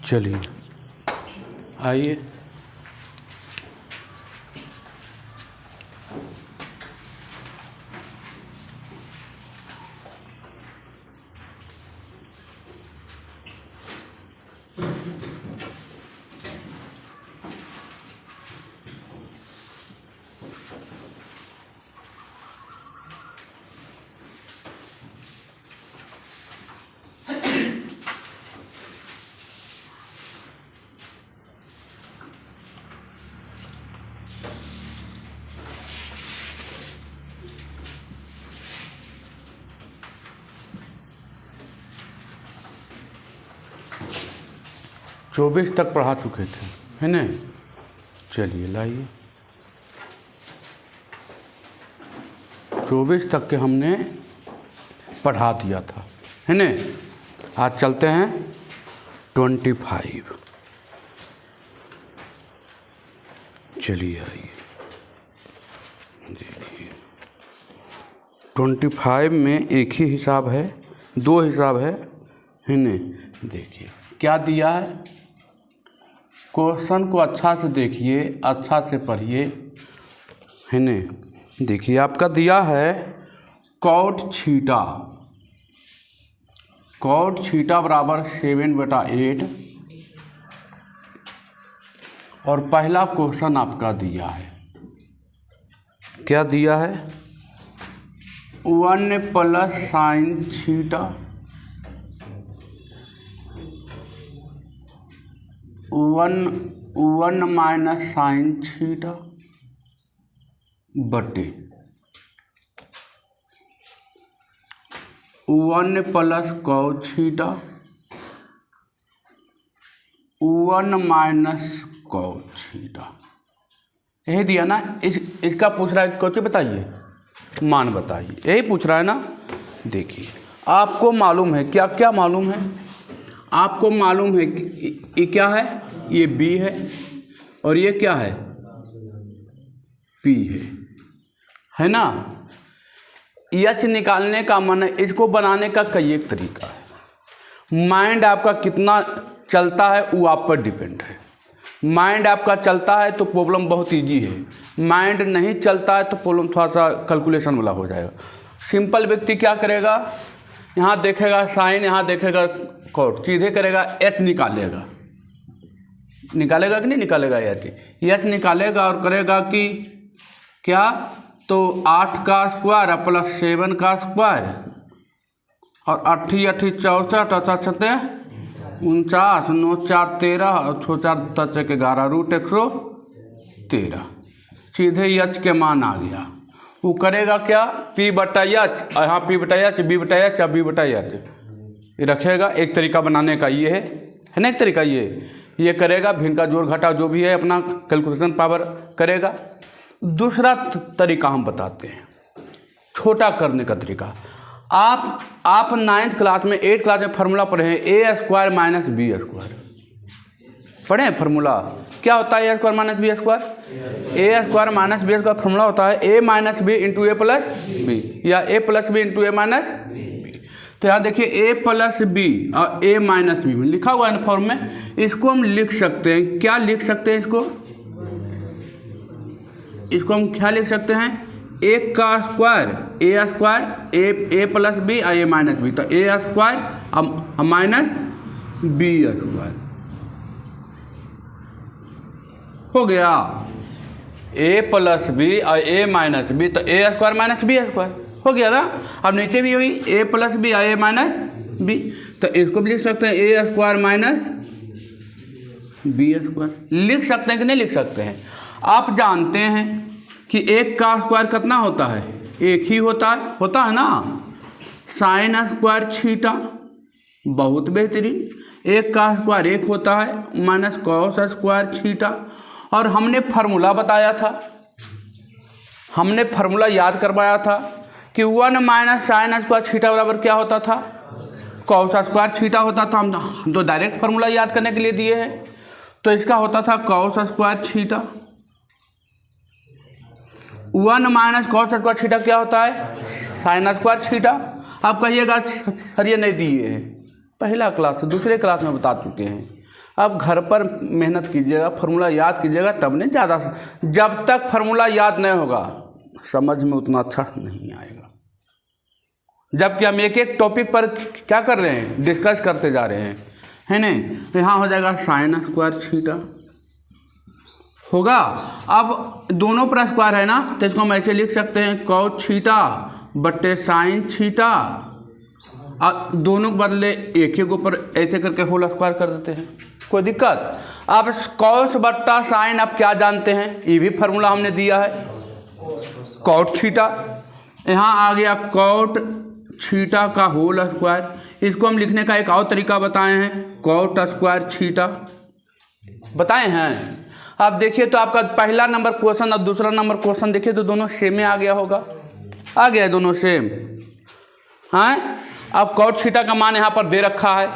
चलिए आइए। चौबीस तक पढ़ा चुके थे, है ना। चलिए लाइए, 24 तक के हमने पढ़ा दिया था, है ना। आज चलते हैं 25। चलिए आइए देखिए, 25 में एक ही हिसाब है, दो हिसाब है ना। देखिए क्या दिया है, क्वेश्चन को अच्छा से देखिए, अच्छा से पढ़िए, है ना। देखिए आपका दिया है कॉट थीटा बराबर 7/8 और पहला क्वेश्चन आपका दिया है, क्या दिया है, 1 + sin थीटा 1 - sin थीटा बटे 1 + cos थीटा 1 - cos थीटा। यही दिया ना। इसका पूछ रहा है कौन सी बताइए, मान बताइए, यही पूछ रहा है ना। देखिए आपको मालूम है, क्या क्या मालूम है, आपको मालूम है कि ये क्या है, ये B है और ये क्या है, P है ना। H निकालने का मन है, इसको बनाने का कई एक तरीका है। माइंड आपका कितना चलता है वो आप पर डिपेंड है। माइंड आपका चलता है तो प्रॉब्लम बहुत इजी है, माइंड नहीं चलता है तो प्रॉब्लम थोड़ा सा कैलकुलेशन वाला हो जाएगा। सिंपल व्यक्ति क्या करेगा, यहाँ देखेगा साइन, यहाँ देखेगा कॉट, सीधे करेगा H निकालेगा कि नहीं निकालेगा, H निकालेगा और करेगा कि क्या, तो 8 का स्क्वायर प्लस 7 का स्क्वायर और 8 × 8 = 64, 49, 9 × 4 = 13 और 6 × 4 = 11 √113। सीधे H के मान आ गया। वो करेगा क्या, P/H, यहाँ P/H, B/H या B/H ये रखेगा। एक तरीका बनाने का ये है ना, एक तरीका ये करेगा, भिन्न का जोड़ घटा जो भी है अपना कैलकुलेशन पावर करेगा। दूसरा तरीका हम बताते हैं, छोटा करने का तरीका। आप 9th क्लास में 8th क्लास में फार्मूला पढ़े हैं, A² - B² पढ़े हैं फार्मूला। क्या होता है A² - B²? A² - B² formula होता है A - B × A + B या A + B × A - B। तो यहाँ देखिए A + B और A - B में लिखा हुआ है फॉर्म में। इसको हम लिख सकते हैं, क्या लिख सकते हैं इसको हम क्या लिख सकते हैं, 1 का स्क्वायर A² A + B और A - B, तो A² - B² हो गया। A + B और A - B, तो A² - B² हो गया ना। अब नीचे भी वही A + B और A - B, तो इसको भी लिख सकते हैं A² - B² लिख सकते हैं कि नहीं लिख सकते हैं। आप जानते हैं कि 1 का स्क्वायर कितना होता है, एक ही होता है ना, sin स्क्वायर थीटा, बहुत बेहतरीन। 1 का स्क्वायर 1 होता है माइनस cos स्क्वायर थीटा। और हमने फार्मूला बताया था, हमने फार्मूला याद करवाया था कि 1 - sin स्क्वायर थीटा बराबर क्या होता था, cos स्क्वायर थीटा होता था। हम तो डायरेक्ट फार्मूला याद करने के लिए दिए हैं, तो इसका होता था cos square theta. 1 - cos square theta क्या होता है, sin स्क्वायर थीटा। आप कहिएगा सर ये नहीं दिए हैं, पहला क्लास दूसरे क्लास में बता चुके हैं। अब घर पर मेहनत कीजिएगा, फार्मूला याद कीजिएगा, तब नहीं ज़्यादा। जब तक फार्मूला याद नहीं होगा समझ में उतना अच्छा नहीं आएगा। जबकि हम एक एक टॉपिक पर क्या कर रहे हैं, डिस्कस करते जा रहे हैं, है नहीं। तो यहाँ हो जाएगा साइन स्क्वायर थीटा होगा। अब दोनों पर स्क्वायर है ना, तो इसको हम ऐसे लिख सकते हैं कॉट थीटा बट्टे साइन थीटा। दोनों के बदले एक ही के ऊपर ऐसे करके होल स्क्वायर कर देते हैं, कोई दिक्कत। अब कॉस बट्टा साइन आप क्या जानते हैं, ये भी फार्मूला हमने दिया है कॉट थीटा। यहाँ आ गया कॉट थीटा का होल स्क्वायर। इसको हम लिखने का एक और तरीका बताए हैं, कॉट स्क्वायर थीटा बताए हैं। अब देखिए तो आपका पहला नंबर क्वेश्चन और दूसरा नंबर क्वेश्चन देखिए तो दोनों सेम में आ गया होगा, आ गया दोनों सेम। हाँ, अब कॉट थीटा का मान यहाँ पर दे रखा है,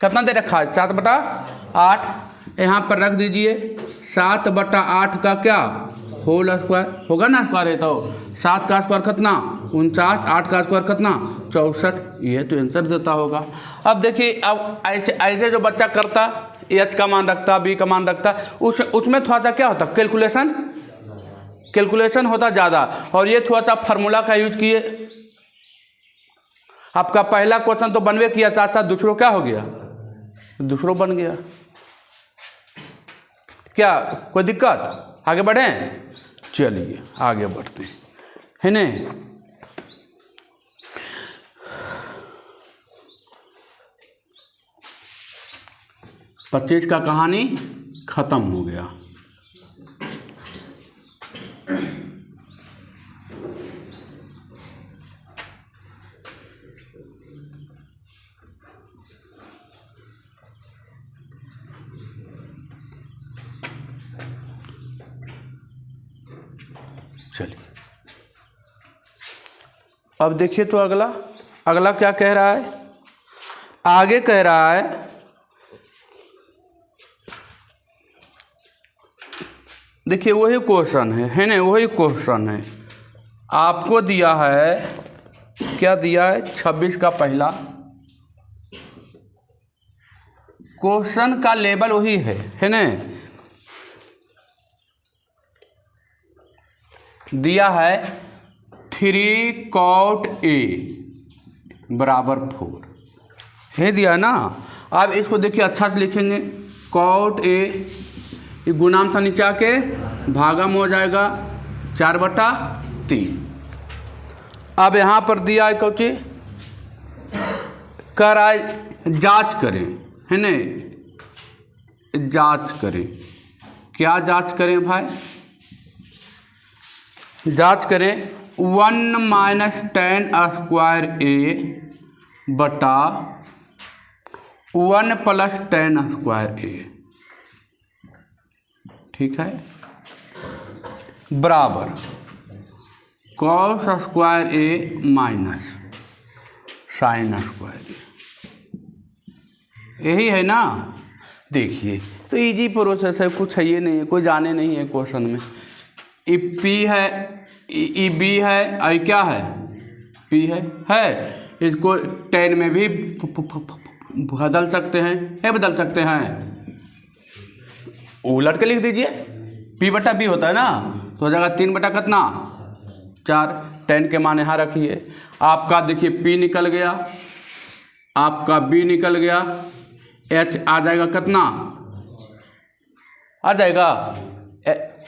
कितना दे रखा है 7/8। यहाँ पर रख दीजिए 7/8 का क्या होल स्क्वायर होगा ना, स्क्वायर है तो 7 का स्क्वायर कितना 49, 8 का स्क्वायर कितना 64। ये तो आंसर देता होगा। अब देखिए अब ऐसे जो बच्चा करता एच का मान रखता, बी का मान रखता, उसमें थोड़ा सा क्या होता कैलकुलेशन होता ज़्यादा, और ये थोड़ा सा फार्मूला का यूज किए। आपका पहला क्वेश्चन तो बनवे किया, साथ साथ दूसरों क्या हो गया, दूसरों बन गया। क्या कोई दिक्कत, आगे बढ़ें, चलिए आगे बढ़ते हैं, है नहीं। पच्चीस का कहानी खत्म हो गया। चलिए अब देखिए तो अगला क्या कह रहा है, आगे कह रहा है देखिए वही क्वेश्चन है ना, वही क्वेश्चन है। आपको दिया है, क्या दिया है 26 का पहला क्वेश्चन का लेवल वही है ना। दिया है 3 cot A बराबर 4 है, दिया ना। अब इसको देखिए अच्छा से लिखेंगे, cot A ये गुणांक था नीचे आके भागम हो जाएगा 4/3। अब यहाँ पर दिया है कौची कर आए, जांच करें, है न, जांच करें। क्या जांच करें भाई, जांच करें 1 - tan स्क्वायर A बटा 1 + tan स्क्वायर A, ठीक है, बराबर cos square A minus sine square A, यही है ना। देखिए तो इजी प्रोसेस है, कुछ है ये नहीं है, कोई जाने नहीं है क्वेश्चन में। ई P है, ई B है, आई क्या है P है। इसको tan में भी बदल सकते हैं, बदल सकते हैं, उलट के लिख दीजिए, P/B होता है ना, तो हो जाएगा 3 बटा कितना 4। tan के मान यहाँ रखिए, आपका देखिए P निकल गया, आपका B निकल गया, H आ जाएगा कितना आ जाएगा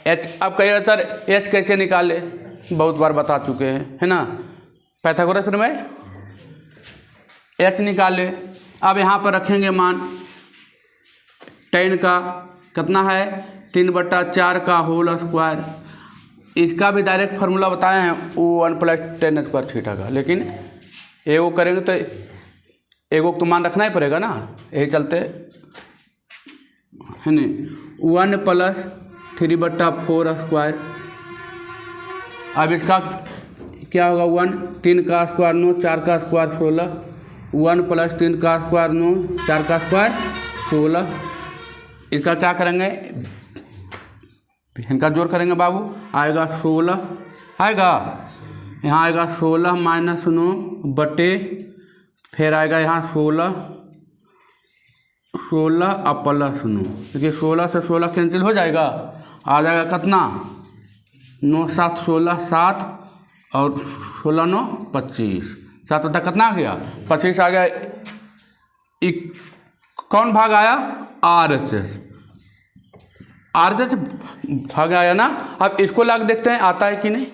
H। अब कहिएगा सर H कैसे निकाले, बहुत बार बता चुके हैं, है ना, पाइथागोरस में H निकाले। अब यहाँ पर रखेंगे मान tan का कितना है 3/4 का होल स्क्वायर। इसका भी डायरेक्ट फार्मूला बताए हैं 1 + tan स्क्वायर थीटा का, लेकिन एगो करेंगे तो एगो तो मान रखना ही पड़ेगा ना, यही चलते है नहीं। 1 + 3/4 स्क्वायर। अब इसका क्या होगा 1 3 का स्क्वायर 9, 4 का स्क्वायर 16, 1 + 3 का स्क्वायर 9, 4 का स्क्वायर 16। इसका क्या करेंगे, इनका जोड़ करेंगे बाबू, आएगा 16, आएगा यहाँ आएगा 16 - 9 बटे, फिर आएगा यहाँ 16 16 और +9, देखिए 16 से 16 कैंसिल हो जाएगा, आ जाएगा कितना 9 7 16 7 और 16 9 25, 7 बटा कितना आ गया 25 आ गया। कौन भाग आया RHS भाग आया ना। अब इसको लग देखते हैं आता है कि नहीं,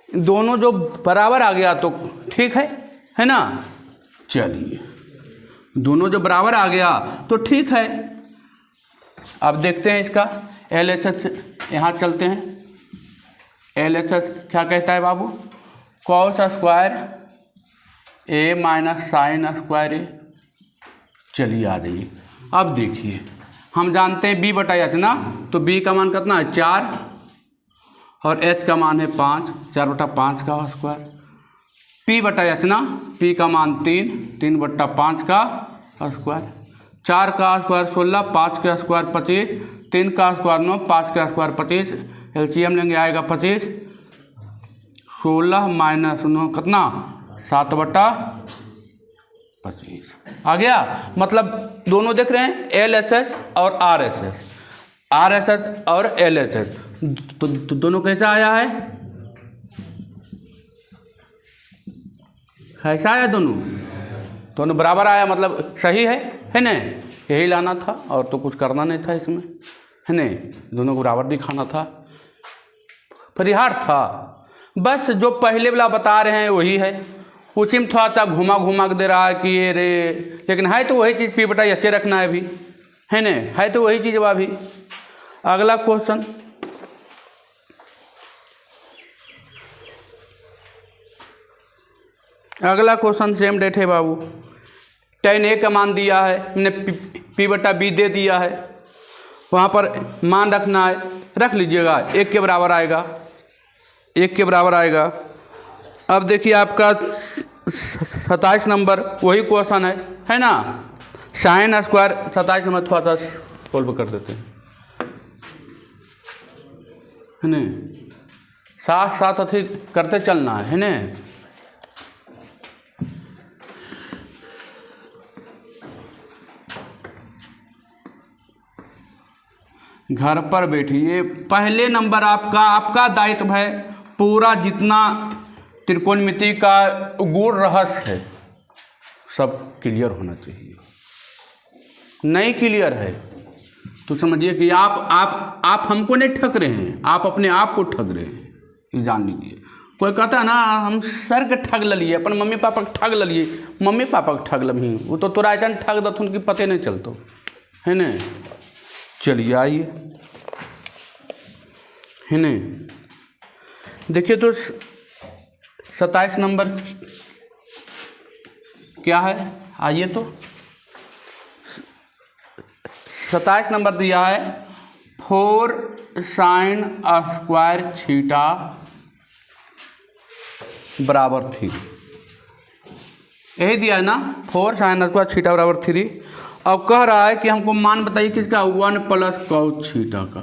दोनों जो बराबर आ गया तो ठीक है ना। चलिए दोनों जो बराबर आ गया तो ठीक है। अब देखते हैं इसका LHS, यहाँ चलते हैं। LHS क्या कहता है बाबू, cos square A minus sine square A। चलिए आ जाइए। अब देखिए हम जानते हैं B बटा H ना, तो B का मान कितना है 4 और H का मान है 5, 4 बटा 5 का स्क्वायर। P बटा H ना, P का मान 3, 3 बटा 5 का स्क्वायर। 4 का स्क्वायर 16, 5 का स्क्वायर 25, 3 का स्क्वायर 9, 5 का स्क्वायर 25, LCM लेंगे आएगा 25। 16 माइनस 9 कितना 7 बटा 25 आ गया। मतलब दोनों देख रहे हैं LHS और RHS और LHS तो दोनों कैसा आया है, कैसा आया, दोनों बराबर आया, मतलब सही है ना। यही लाना था और तो कुछ करना नहीं था इसमें, है ना। दोनों को बराबर दिखाना था, परिहार था। बस जो पहले वाला बता रहे हैं वही है, उसी में थोड़ा सा घुमा के दे रहा है कि ये रे, लेकिन है तो वही चीज़ P बटा H रखना है भी, है ना, है तो वही चीज़ भी। अगला क्वेश्चन, अगला क्वेश्चन सेम डेट है बाबू। tan A का मान दिया है, मैंने P बटा B दे दिया है, वहाँ पर मान रखना है, रख लीजिएगा, 1 के बराबर आएगा, 1 के बराबर आएगा। अब देखिए आपका 27 नंबर वही क्वेश्चन है ना। साइन स्क्वायर 27 नंबर थोड़ा सा सोल्व कर देते हैं, है ना, साथ साथ अथी करते चलना है ना। घर पर बैठिए, पहले नंबर आपका दायित्व है पूरा जितना त्रिकोणमिति का गूढ़ रहस्य है सब क्लियर होना चाहिए। नहीं क्लियर है तो समझिए कि आप हमको नहीं ठग रहे हैं, आप अपने आप को ठग रहे हैं, ये जान लीजिए। कोई कहता है ना हम सर के ठग लिए, अपन मम्मी पापा के ठग लिए, मम्मी पापा के ठग लही, वो तो तोरा ऐसा ठग दथुन कि पते नहीं चलतो, है ना। चलिए आइए, है ना, देखिए तो 27 नंबर क्या है, आइए तो 27 नंबर दिया है 4 साइन स्क्वायर थीटा बराबर 3, यही दिया है ना, 4 साइन स्क्वायर थीटा बराबर 3। अब कह रहा है कि हमको मान बताइए किसका 1 प्लस कॉस थीटा का।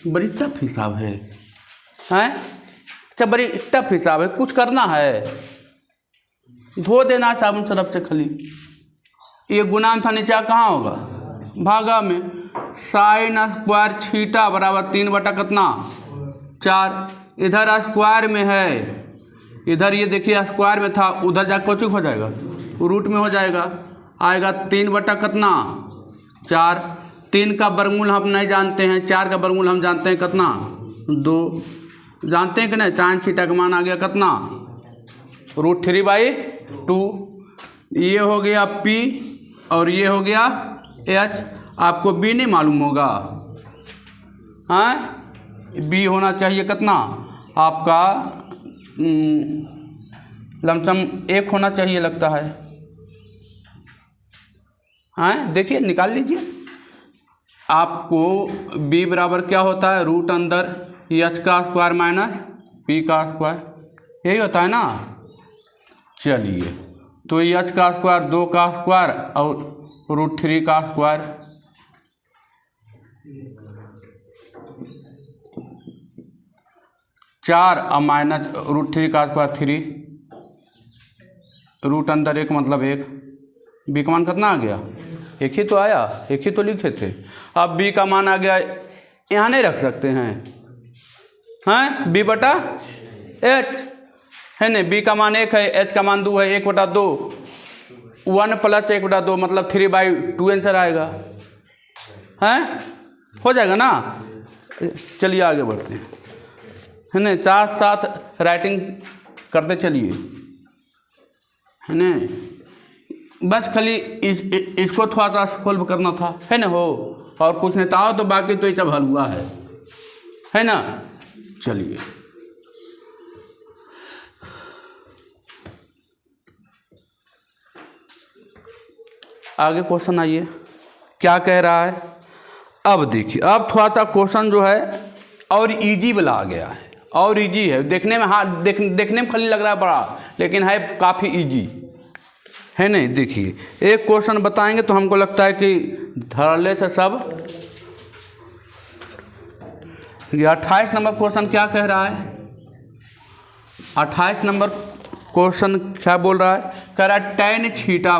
बड़ी टफ हिसाब है, हैं, अच्छा बड़ी टफ हिसाब है, कुछ करना है, धो देना साबुन सरफ से खाली। ये गुना था, नीचे कहाँ होगा भागा में, साइन स्क्वायर थीटा बराबर 3 बटा कितना 4, इधर स्क्वायर में है, इधर ये देखिए स्क्वायर में था, उधर जाकर कोचिक हो जाएगा, रूट में हो जाएगा, आएगा 3 बटा कितना 4। 3 का वर्गमूल हम नहीं जानते हैं, 4 का वर्गमूल हम जानते हैं कितना 2, जानते हैं कि नहीं। साइन थीटा का मान आ गया कितना √3/2। ये हो गया P और ये हो गया H। आपको B नहीं मालूम होगा, हाँ, B होना चाहिए कितना आपका लमसम 1 होना चाहिए लगता है, हाँ, देखिए निकाल लीजिए। आपको B बराबर क्या होता है, रूट अंदर H का स्क्वायर माइनस P का स्क्वायर, यही होता है ना। चलिए तो H का स्क्वायर 2 का स्क्वायर और √3 का स्क्वायर, चार और माइनस √3 का स्क्वायर 3, रूट अंदर 1 मतलब 1। B का मान कितना आ गया एक ही तो आया, एक ही तो लिखे थे। अब b का मान आ गया, यहाँ नहीं रख सकते हैं b बटा h है ना। b का मान 1 है, h का मान 2 है, 1/2 1 + 1/2 मतलब 3/2 आंसर आएगा, हैं हो जाएगा ना। चलिए आगे बढ़ते हैं, है ना। साथ साथ राइटिंग करते चलिए, है ना। बस खाली इसको थोड़ा सा सॉल्व करना था, है ना, हो और कुछ नहीं था, तो बाकी तो ये सब हल हुआ है ना। चलिए आगे क्वेश्चन आइए, क्या कह रहा है। अब देखिए, अब थोड़ा सा क्वेश्चन जो है और इजी वाला आ गया है, और इजी है देखने में। हाँ देखने में खाली लग रहा है बड़ा, लेकिन है काफ़ी इजी, है नहीं। देखिए एक क्वेश्चन बताएंगे तो हमको लगता है कि धड़ल्ले से सब। ये 28 नंबर क्वेश्चन क्या कह रहा है। 28 नंबर क्वेश्चन क्या बोल रहा है, कह रहा है tan थीटा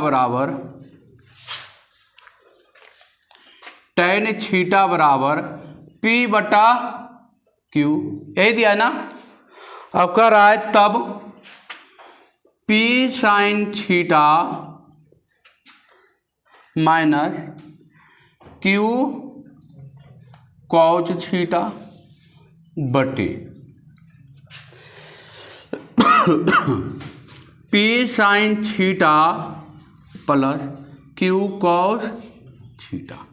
बराबर P/Q, यही दिया है ना। अब कह रहा है तब P sin theta minus Q cos theta बटे P sin theta plus Q cos theta.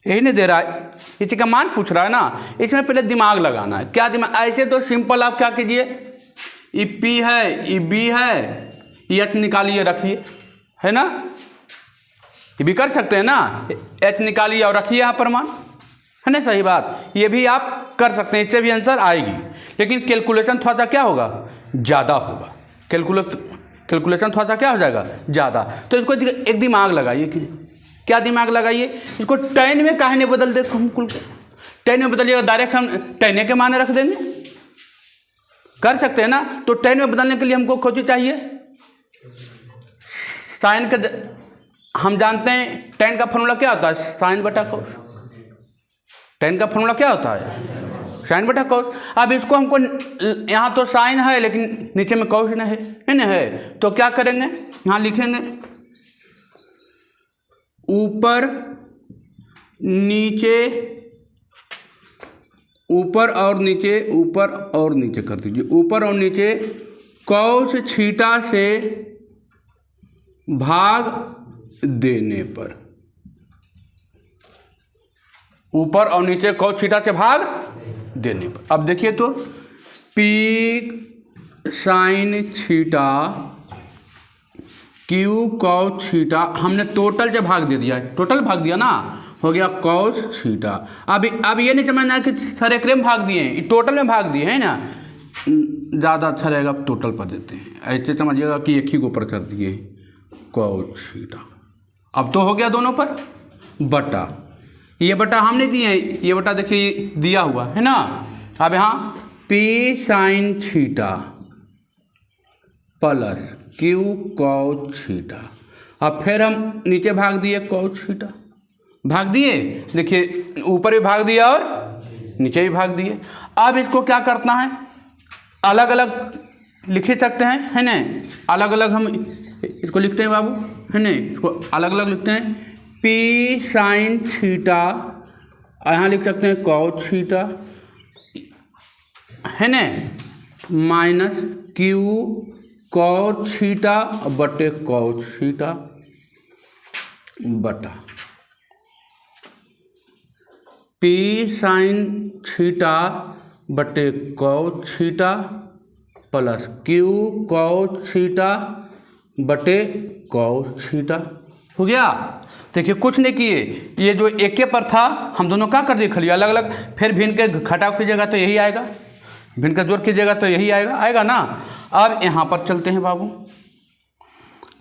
यही नहीं दे रहा है, इसी का मान पूछ रहा है ना। इसमें पहले दिमाग लगाना है। क्या दिमाग, ऐसे तो सिंपल आप क्या कीजिए, ये P है, ये B है, ये H निकालिए रखिए, है ना। ये भी कर सकते हैं ना, H निकालिए और रखिए यहाँ पर मान, है ना। सही बात, ये भी आप कर सकते हैं, इससे भी आंसर आएगी। लेकिन कैलकुलेशन थोड़ा सा क्या होगा, ज़्यादा होगा। कैलकुलेशन थोड़ा सा क्या हो जाएगा, ज़्यादा। तो इसको एक दिमाग लगाइए कि क्या दिमाग लगाइए, इसको tan में काहे नहीं बदल दे, tan में बदलिएगा, डायरेक्ट हम tan के माने रख देंगे, कर सकते हैं ना। तो tan में बदलने के लिए हमको खोजी चाहिए साइन का। हम जानते हैं tan का फॉर्मूला क्या होता है, साइन बटा कोस। tan का फॉर्मूला क्या होता है, साइन बटा कोस। अब इसको हमको, यहाँ तो साइन है लेकिन नीचे में कोस नहीं है ना, है तो क्या करेंगे, यहाँ लिखेंगे ऊपर नीचे, ऊपर और नीचे, ऊपर और नीचे कर दीजिए, ऊपर और नीचे cos थीटा से भाग देने पर, ऊपर और नीचे cos थीटा से भाग देने पर। अब देखिए तो P sin theta Q cos theta, हमने टोटल से भाग दे दिया, टोटल भाग दिया ना, हो गया cos थीटा। अब ये नहीं समझना कि सर एक में भाग दिए हैं, टोटल में भाग दिए है ना, ज़्यादा अच्छा रहेगा टोटल पर देते हैं। ऐसे समझिएगा कि एक ही को ऊपर कर दिए cos थीटा। अब तो हो गया दोनों पर बटा, ये बटा हम नहीं दिए, ये बटा देखिए दिया हुआ है ना। अब यहाँ P sin theta plus Q cos theta, अब फिर हम नीचे भाग दिए cos थीटा, भाग दिए, देखिए ऊपर भी भाग दिया और नीचे भी भाग दिए। अब इसको क्या करना है, अलग अलग लिख सकते हैं, है ना। अलग अलग हम इसको लिखते हैं बाबू, है ना, इसको अलग अलग लिखते हैं। P sin थीटा, यहाँ लिख सकते हैं cos थीटा, है ना, माइनस Q cos थीटा बटे cos थीटा बटा P sin थीटा बटे cos theta plus Q cos theta बटे cos थीटा। हो गया। देखिए कुछ नहीं किए, ये जो एक के पर था हम दोनों क्या कर दिए, खाली अलग अलग। फिर भिन्न के घटाव कीजिएगा तो यही आएगा, भिन्न का जोड़ कीजिएगा तो यही आएगा ना। अब यहाँ पर चलते हैं बाबू।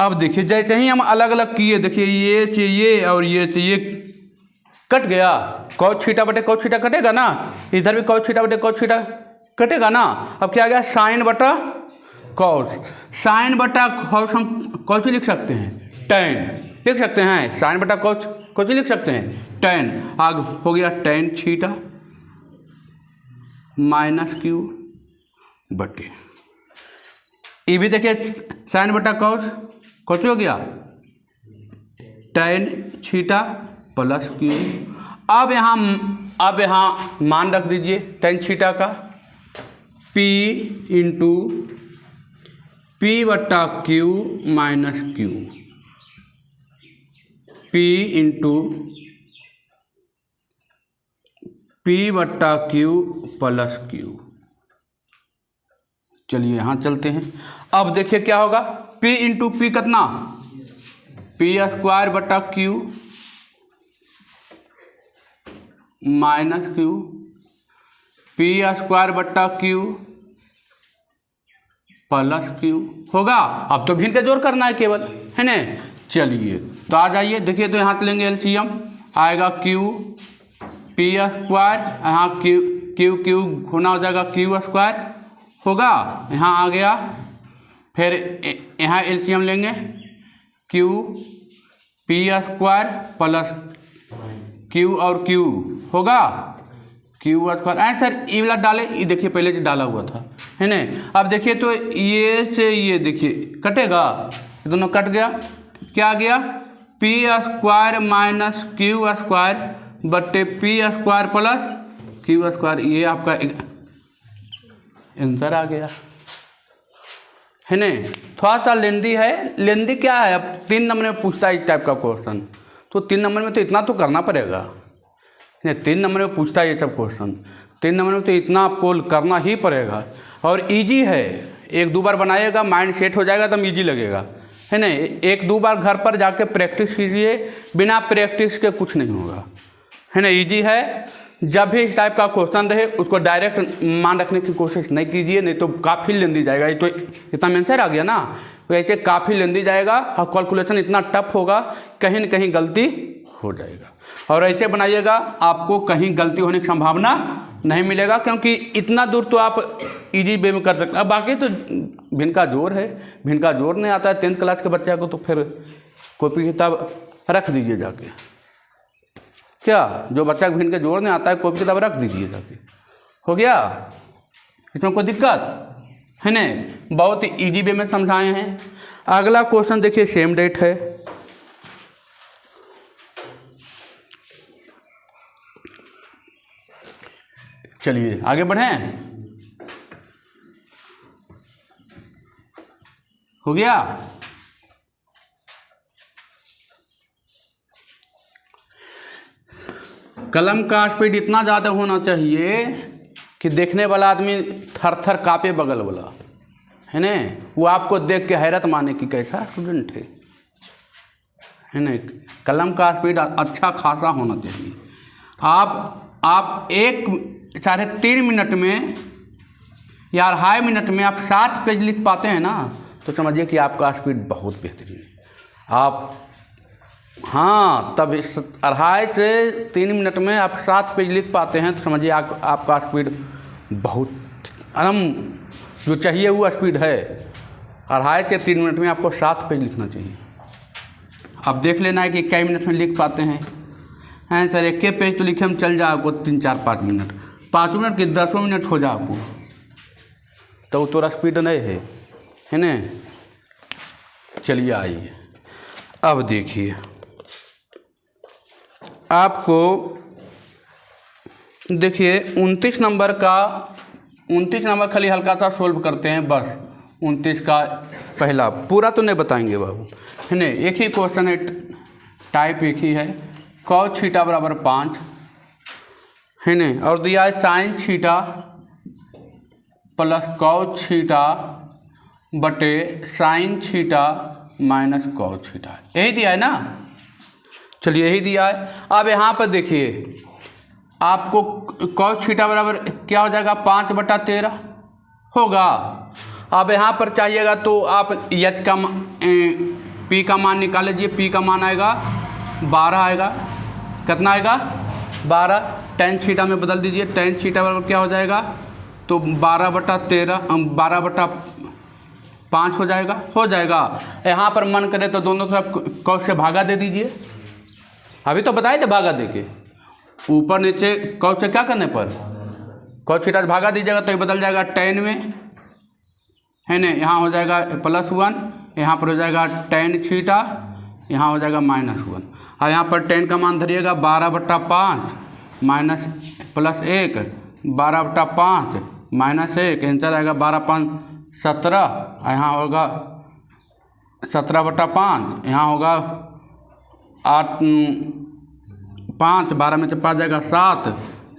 अब देखिए जैसे ही हम अलग अलग किए, देखिए ये चाहिए और ये चाहिए, कट गया, cos थीटा बटे cos थीटा कटेगा ना, इधर भी cos थीटा बटे cos थीटा कटेगा ना। अब क्या आ गया, साइन बटा cos, साइन बटा cos हम कौन सी लिख सकते हैं, tan, लिख सकते हैं साइन बटा कोच कोच लिख सकते हैं टेन। आगे हो गया टेन थीटा माइनस क्यू बटे ये भी देखिए साइन बटा कोच कोच हो गया टेन थीटा प्लस क्यू। अब यहाँ मान रख दीजिए टेन थीटा का P इंटू पी बट्टा Q minus Q, P into P बट्टा क्यू प्लस क्यू। चलिए यहाँ चलते हैं। अब देखिए क्या होगा P इंटू पी कितना पी स्क्वायर बट्टा Q minus Q, P square बट्टा क्यू प्लस क्यू होगा। अब तो भिन्न का जोड़ करना है केवल, है ना। चलिए तो आ जाइए, देखिए तो यहाँ लेंगे एलसीएम आएगा क्यू पी स्क्वायर, यहाँ क्यू क्यू क्यू होना हो जाएगा क्यू स्क्वायर होगा, यहाँ आ गया। फिर यहाँ एलसीएम लेंगे Q P square plus Q और क्यू होगा क्यू स्क्वायर। आंसर ये वाला डाले, ये देखिए पहले जो डाला हुआ था, है ना। अब देखिए तो ये से ये देखिए कटेगा, ये दोनों कट गया, क्या आ गया P square minus Q square बट्टे P square plus Q square. ये आपका आंसर आ गया, है ना। थोड़ा सा लेंदी है, लेंदी क्या है, अब 3 नंबर में पूछता है इस टाइप का क्वेश्चन, तो 3 नंबर में तो इतना तो करना पड़ेगा, 3 नंबर में पूछता है ये सब क्वेश्चन, 3 नंबर में तो इतना आपको करना ही पड़ेगा। और इजी है, 1-2 बार बनाइएगा माइंड सेट हो जाएगा, तब इजी लगेगा, है ना। 1-2 बार घर पर जाके प्रैक्टिस कीजिए, बिना प्रैक्टिस के कुछ नहीं होगा, है ना। इजी है, जब भी इस टाइप का क्वेश्चन रहे उसको डायरेक्ट मान रखने की कोशिश नहीं कीजिए, नहीं तो काफ़ी लेंदी जाएगा। ये तो इतना आंसर आ गया ना, वैसे काफ़ी लेंदी जाएगा और कैलकुलेशन इतना टफ होगा, कहीं न कहीं गलती हो जाएगा। और ऐसे बनाइएगा, आपको कहीं गलती होने की संभावना नहीं मिलेगा, क्योंकि इतना दूर तो आप इजी वे में कर सकते हैं। अब बाकी तो भिन्न का जोड़ है, भिन्न का जोड़ नहीं आता है 10th क्लास के बच्चे को, तो फिर कॉपी किताब रख दीजिए जाके। क्या जो बच्चा भिन्न का जोड़ नहीं आता है, कॉपी किताब रख दीजिए जाके, हो गया। इसमें कोई दिक्कत है ना, बहुत इजी वे में समझाए हैं। अगला क्वेश्चन देखिए, सेम डेट है, चलिए आगे बढ़ें। हो गया। कलम का स्पीड इतना ज़्यादा होना चाहिए कि देखने वाला आदमी थर थर कांपे बगल वाला, है ना, वो आपको देख के हैरत माने कि कैसा स्टूडेंट है ना। कलम का स्पीड अच्छा खासा होना चाहिए। आप 3.5 मिनट में या 2.5 मिनट में आप 7 पेज लिख पाते हैं ना, तो समझिए कि आपका स्पीड बहुत बेहतरीन है। आप हाँ, तब 2.5 से 3 मिनट में आप 7 पेज लिख पाते हैं, तो समझिए आपका स्पीड बहुत एकदम जो चाहिए वो स्पीड है। 2.5 से 3 मिनट में आपको 7 पेज लिखना चाहिए। अब देख लेना है कि कई मिनट में लिख पाते हैं। हैं सर, 1 पेज तो लिखे में चल जाए आपको 3-4-5 मिनट, 5 मिनट के 10 मिनट हो जाए आपको, तो वो थोड़ा स्पीड नहीं है ना। चलिए आइए, अब देखिए आपको, देखिए 29 नंबर खाली हल्का सा सोल्व करते हैं बस। 29 का पहला, पूरा तो नहीं बताएंगे बाबू, है ना। एक ही क्वेश्चन है, टाइप एक ही है, cos थीटा बराबर 5, है ना, और दिया है sin theta plus cos theta बटे sin theta minus cos theta, यही दिया है ना। चलिए यही दिया है। अब यहाँ पर देखिए आपको cos थीटा बराबर क्या हो जाएगा, 5/13 होगा। अब यहाँ पर चाहिएगा तो आप h का p का मान निकाल लीजिए। p का मान आएगा 12 आएगा, कितना आएगा 12। tan थीटा में बदल दीजिए, tan थीटा बराबर क्या हो जाएगा, तो 12/13 5 हो जाएगा। यहाँ पर मन करे तो दोनों तरफ कौश से भागा दे दीजिए। अभी तो बताए थे भागा दे के, ऊपर नीचे कौश से क्या करने पर कौश थीटा से भागा दीजिएगा तो ये बदल जाएगा tan में, है ना। यहाँ हो जाएगा +1, यहाँ पर हो जाएगा tan थीटा, यहाँ हो जाएगा -1। और यहाँ पर tan का मान धरिएगा 12/5 माइनस +1, 12/5 -1, आंसर आएगा 12×5 17। यहाँ होगा 17/5, यहाँ होगा 8 5, 12 में से 5 जाएगा 7,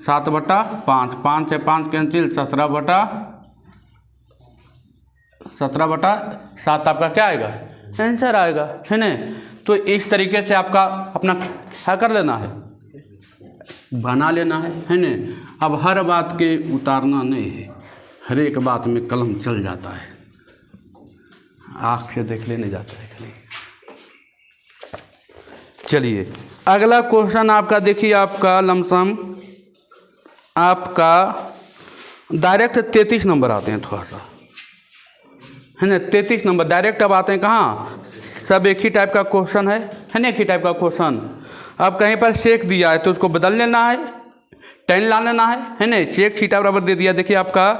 7/5, 5 से 5 कैंसिल, 17/7 आपका क्या आएगा, आंसर आएगा, है ना। तो इस तरीके से आपका अपना क्या कर लेना है, बना लेना है ना। अब हर बात के उतारना नहीं है, हर एक बात में कलम चल जाता है, आँख से देख लेने जाता है खाली। चलिए अगला क्वेश्चन आपका देखिए, आपका लमसम आपका डायरेक्ट 33 नंबर आते हैं, थोड़ा सा है ना। 33 नंबर डायरेक्ट अब आते हैं कहाँ, सब एक ही टाइप का क्वेश्चन है ना, एक ही टाइप का क्वेश्चन। अब कहीं पर सेक दिया है तो उसको बदल लेना है, tan ला लेना है ना। सेक थीटा बराबर दे दिया, देखिए आपका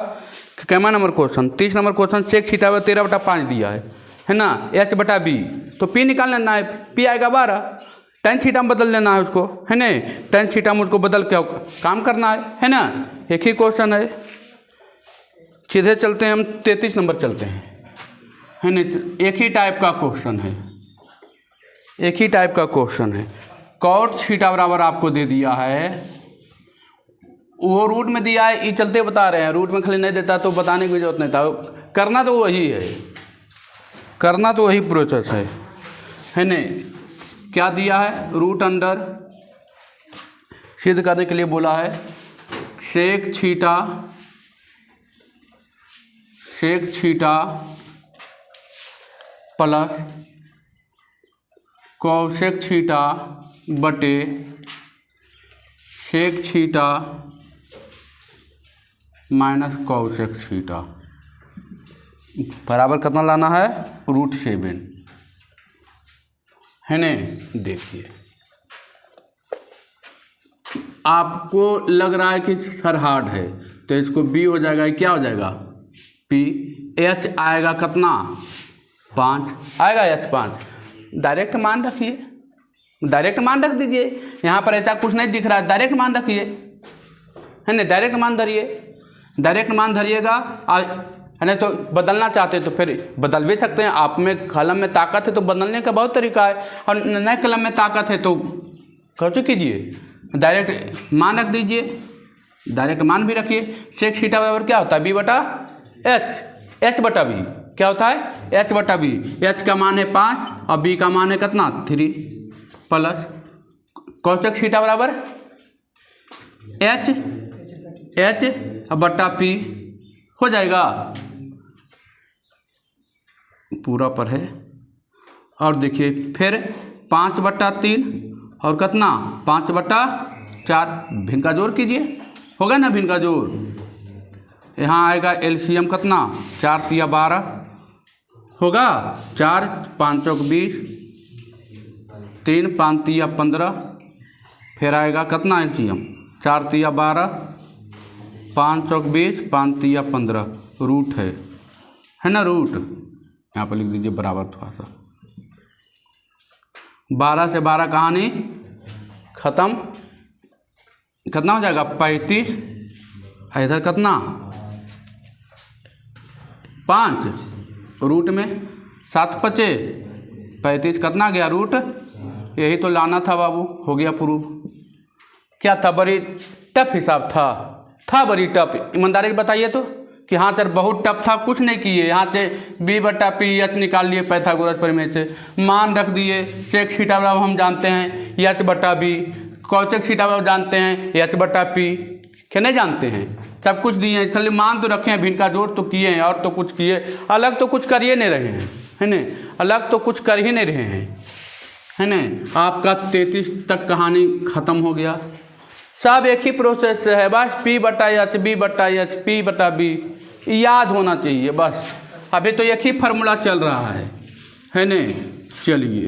कैमा number question 30 number question, sec theta 13/5 दिया है ना, h/b तो p निकाल लेना है, p आएगा 12, tan थीटा में बदल लेना है उसको, है ना। tan थीटा में उसको बदल के काम करना है ना। एक ही क्वेश्चन है, सीधे चलते हैं हम 33 नंबर चलते हैं, है ना। एक ही टाइप का क्वेश्चन है, एक ही टाइप का क्वेश्चन है। cot थीटा बराबर आपको दे दिया है, वो रूट में दिया है, ये चलते बता रहे हैं, रूट में खाली नहीं देता तो बताने की जरूरत नहीं था, करना तो वही है, करना तो वही प्रोसेस है ना। क्या दिया है, रूट अंडर सिद्ध करने के लिए बोला है, sec theta plus cosec theta बटे sec theta minus cosec theta बराबर कितना लाना है, √7, है ना। देखिए आपको लग रहा है कि सर हार्ड है तो इसको b हो जाएगा, क्या हो जाएगा p, h आएगा कितना 5 आएगा, h 5। डायरेक्ट मान रखिए, डायरेक्ट मान रख दीजिए, यहाँ पर ऐसा कुछ नहीं दिख रहा है, डायरेक्ट मान रखिए, है ना। डायरेक्ट मान धरिए, डायरेक्ट मान धरिएगा, है ना। तो बदलना चाहते तो फिर बदल भी सकते हैं, आप में कलम में ताकत है तो बदलने का बहुत तरीका है, और नए कलम में ताकत है तो कैसे कीजिए, डायरेक्ट मान रख दीजिए, डायरेक्ट मान भी रखिए। सेक थीटा बराबर क्या होता है, b/h, h/b क्या होता है, h/b। h का मान है 5 और b का मान है कितना 3, प्लस कोसेक थीटा बराबर h/p हो जाएगा, पूरा पर है। और देखिए फिर 5/3 और कितना 5/4, भिन्न का जोड़ कीजिए, होगा ना भिन्न का जोड़। यहाँ आएगा एलसीएम कितना 4 × 12 होगा, 4 5 × 20, 3 5 × 15, फिर आएगा कितना एलसीएम 4 × 12, 5 × 20, 5 × 15, रूट है ना, रूट यहाँ पर लिख दीजिए बराबर, थोड़ा सा 12 से 12 कहानी ख़त्म, कितना हो जाएगा 35, इधर कितना 5, रूट में 7 × 5 = 35, कितना गया रूट, यही तो लाना था बाबू, हो गया प्रूफ। क्या था, बड़ी टफ हिसाब था बड़ी टफ, ईमानदारी से बताइए तो कि हाँ सर बहुत टफ था, कुछ नहीं किए, यहाँ से b/p h निकाल लिए पाइथागोरस प्रमेय से, मान रख दिए। सेक थीटा बराबर हम जानते हैं h/b, कोसेक थीटा बराबर जानते हैं h/p, क्या नहीं जानते हैं, सब कुछ दिए हैं, खाली मान तो रखे हैं, भिन्न का जोड़ तो किए हैं, और तो कुछ किए, अलग तो कुछ कर ही नहीं रहे हैं, है ना, अलग तो कुछ कर ही नहीं रहे हैं, है ना। आपका 33 तक कहानी ख़त्म हो गया, सब एक ही प्रोसेस है, बस p/h, b/h, p/b याद होना चाहिए बस। अभी तो एक ही फार्मूला चल रहा है नहीं। चलिए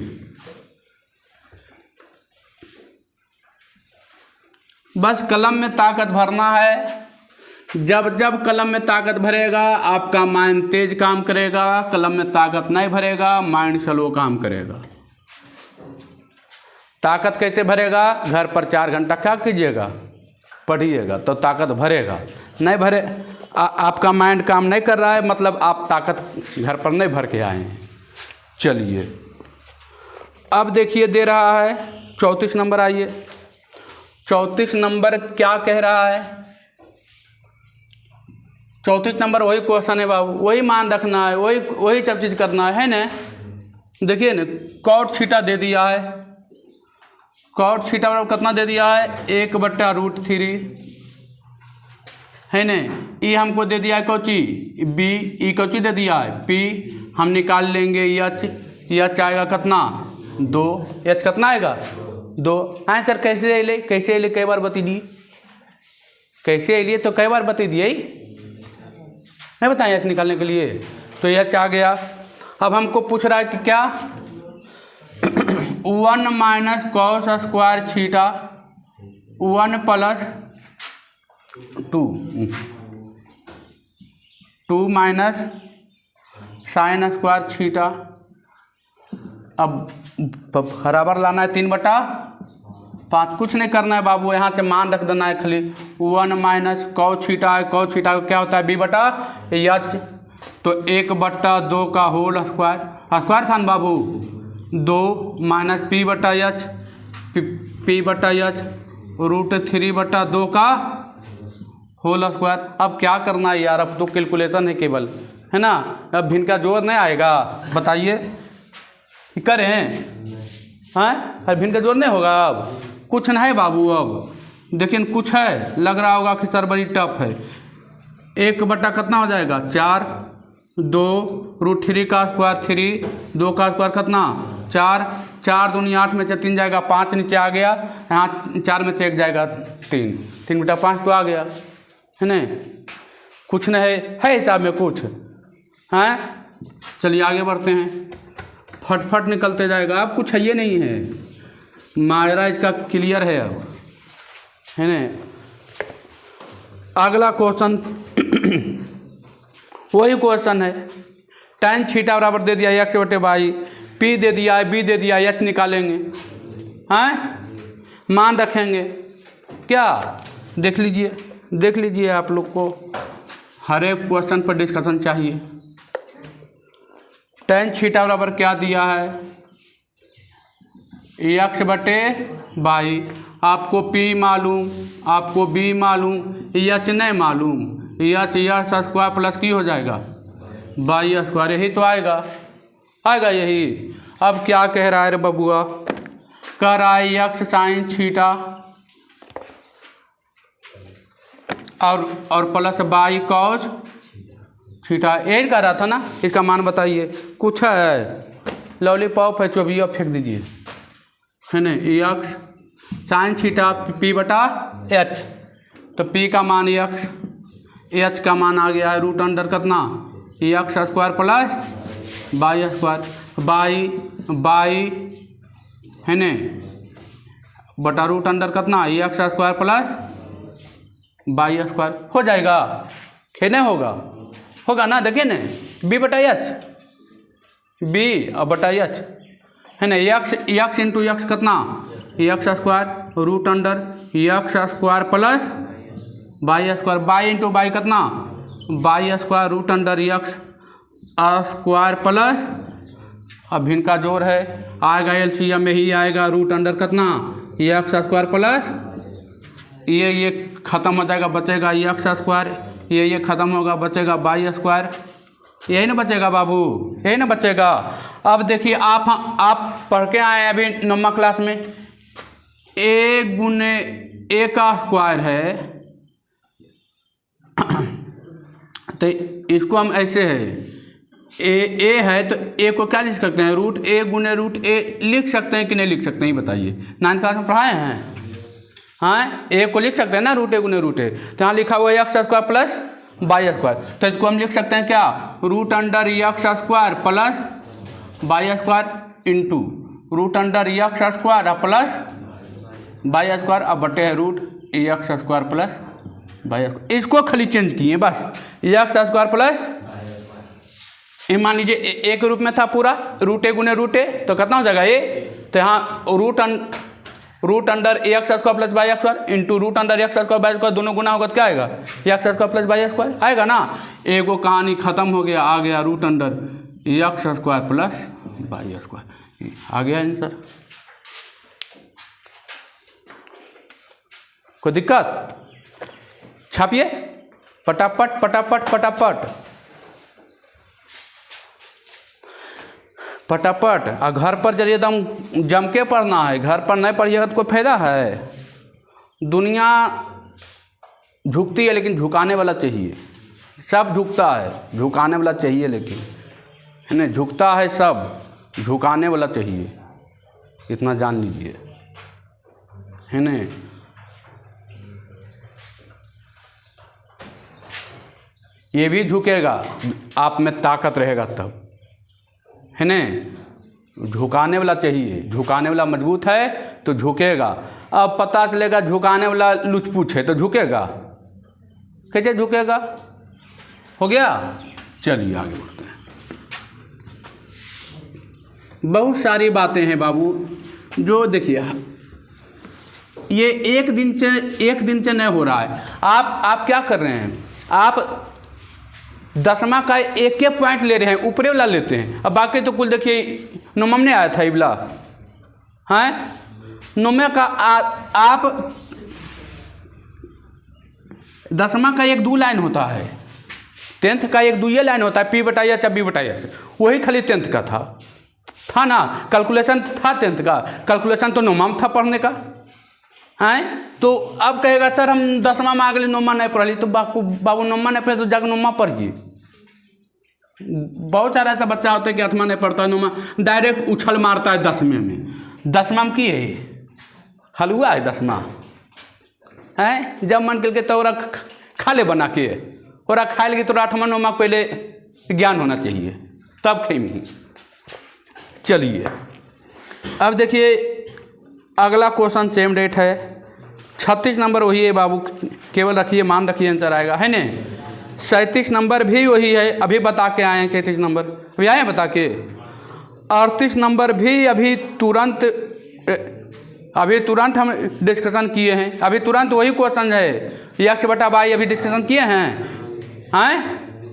बस कलम में ताकत भरना है। जब जब कलम में ताकत भरेगा आपका माइंड तेज काम करेगा, कलम में ताकत नहीं भरेगा माइंड स्लो काम करेगा। ताकत कैसे भरेगा? घर पर 4 घंटा क्या कीजिएगा, पढ़िएगा तो ताकत भरेगा। नहीं भरे आपका माइंड काम नहीं कर रहा है, मतलब आप ताकत घर पर नहीं भर के आए हैं। चलिए अब देखिए दे रहा है 34 नंबर। आइए 34 नंबर क्या कह रहा है? 34 नंबर वही क्वेश्चन है बाबू, वही मान रखना है, वही सब चीज़ करना है ना। देखिए ना कॉट थीटा दे दिया है, कॉट थीटा बराबर कितना दे दिया है? 1/√3 है ना। ई हमको दे दिया है कोची बी, ई कोची दे दिया है पी। हम निकाल लेंगे एच आएगा कितना 2, एच कितना आएगा 2। हाँ सर कैसे अले कई बार बता दी, कैसे अलिए तो कई बार बता दिए नहीं बताएं एच निकालने के लिए। तो एच आ गया। अब हमको पूछ रहा है कि क्या 1 minus cos square theta 1 plus 2 minus sine square theta. अब बराबर लाना है 3/5, कुछ नहीं करना है बाबू, यहाँ से मान रख देना है खाली। 1 माइनस कॉस थीटा है, कॉस थीटा को क्या होता है b/h, तो 1/2 का होल स्क्वायर, स्क्वायर था ना बाबू 2 माइनस p/h, p/h √3/2 का होल स्क्वायर। अब क्या करना है यार, अब तो कैलकुलेशन है केवल, है ना। अब भिन्न का जोड़ नहीं आएगा, बताइए करें हैं? अब भिन्न का जोड़ नहीं होगा, अब कुछ नहीं बाबू। अब लेकिन कुछ है, लग रहा होगा कि सर बड़ी टफ है। 1 कितना हो जाएगा 4, 2 √3 का स्क्वायर 3, 2 का स्क्वायर कितना 4, 4 दूनी 8 में से 3 जाएगा 5 नीचे आ गया, यहाँ 4 में से 1 जाएगा 3, 3/5 तो आ गया है ना। कुछ नहीं है हिसाब में कुछ हैं। चलिए आगे बढ़ते हैं, फटफट निकलते जाएगा। अब कुछ है ये नहीं है, माजरा इसका क्लियर है अब, है ना। अगला क्वेश्चन वही क्वेश्चन है, tan थीटा बराबर दे दिया x/y, p दे दिया है, b दे दिया है, h निकालेंगे हैं, मान रखेंगे क्या। देख लीजिए आप लोग को हर एक क्वेश्चन पर डिस्कशन चाहिए। tan थीटा बराबर क्या दिया है x/y, आपको p मालूम, आपको b मालूम, h नहीं मालूम। h स्क्वायर प्लस की हो जाएगा y स्क्वायर, यही तो आएगा यही। अब क्या कह रहा है रे बबुआ, कह रहा है x साइन थीटा और प्लस y कॉस थीटा, यही कह रहा था ना। इसका मान बताइए, कुछ है लॉलीपॉप है, चोबिया फेंक दीजिए, है ना। x साइन थीटा p/h, तो p का मान x, h का मान आ गया है √अंडर कितना x square plus y square, y है ना बटा √अंडर कितना x square plus y square हो जाएगा, है ना। होगा ना, देखिए ना b/h, b और बटा h है ना। x इंटू एक्स कितना x square √under x square plus y square, y into y कितना y square √under x square plus, अब भिन्न का जोड़ है, आएगा एलसीएम में ही आएगा √अंडर कितना x स्क्वायर प्लस, ये ख़त्म हो जाएगा, बचेगा x स्क्वायर, ये ख़त्म होगा, बचेगा y स्क्वायर, यही ना बचेगा बाबू, यही ना बचेगा। अब देखिए आप पढ़ के आए हैं अभी 9वीं क्लास में, a गुने a का स्क्वायर है, तो इसको हम ऐसे है ए है तो ए को क्या लिख सकते हैं √a गुने √a लिख सकते हैं कि नहीं लिख सकते हैं, बताइए। 9वीं क्लास में पढ़ाए हैं हाँ, ए को लिख सकते हैं ना √a गुने √a, तो यहाँ लिखा हुआ है x square plus Y square. तो इसको हम लिख सकते हैं क्या, root under X square plus Y square into root under X square plus Y square, अब बटे है root X square plus Y square. इसको खाली चेंज किए बस, एक्स स्क्वायर प्लस, मान लीजिए एक रूप में था पूरा, रूट ए गुने रूट ए, तो कितना हो जाएगा ए, तो यहाँ root under X square plus Y square into root under X square Y square, दोनों गुना होगा तो क्या आएगा, X square plus Y square आएगा ना। एगो कहानी खत्म हो गया, आ गया root under X square plus Y square, आ गया आंसर। कोई दिक्कत, छापिए फटाफट फटाफट फटाफट फटाफट। और घर पर चलिए एकदम जम के पढ़ना है, घर पर नहीं पढ़िएगा तो कोई फायदा है। दुनिया झुकती है लेकिन झुकाने वाला चाहिए, सब झुकता है झुकाने वाला चाहिए, लेकिन है ना, झुकता है सब, झुकाने वाला चाहिए, इतना जान लीजिए, है ना। ये भी झुकेगा, आप में ताकत रहेगा तब, है ना। झुकाने वाला चाहिए, झुकाने वाला मजबूत है तो झुकेगा। अब पता चलेगा झुकाने वाला लुचपुच है तो झुकेगा, कैसे झुकेगा, हो गया। चलिए आगे बढ़ते हैं। बहुत सारी बातें हैं बाबू, जो देखिए ये एक दिन से नहीं हो रहा है। आप क्या कर रहे हैं, आप दसवां का एक पॉइंट ले रहे हैं, ऊपरे वाला लेते हैं, अब बाकी तो कुल देखिए नोमम ने आया था इबला, हैं नोमे का आप दसवां का एक 2 लाइन होता है, 10th का एक 2 लाइन होता है, पी बटाइया चब्बी बटाइया, वही खाली 10th का था ना, कैलकुलेशन था 10th का, कैलकुलेशन तो नोमा था पढ़ने का, हैं। तो अब कहेगा सर हम 10वां में आ गए नोमा नहीं पढ़ी, तो बाबू नोमा नहीं पढ़े तो जाकर नोमा पढ़िए। बहुत सारा ऐसा बच्चा होता है कि 8वां नहीं पढ़ता है, नोमा डायरेक्ट उछल मारता है 10वें में। 10वां में की है हलवा है 10वां, हैं जब मन करके तो खा ले बना के, और खाए लगी तो 8वां 9वां पहले ज्ञान होना चाहिए तब खेमी। चलिए अब देखिए अगला क्वेश्चन सेम डेट है, 36 नंबर वही है बाबू, केवल रखिए मान रखिए आंसर आएगा, है न। 37 नंबर भी वही है, अभी बता के आए हैं 33 नंबर, अभी आए हैं बता के। 38 नंबर भी अभी तुरंत हम डिस्कशन किए हैं, अभी तुरंत वही क्वेश्चन है, एक्स बटा वाई अभी डिस्कशन किए हैं,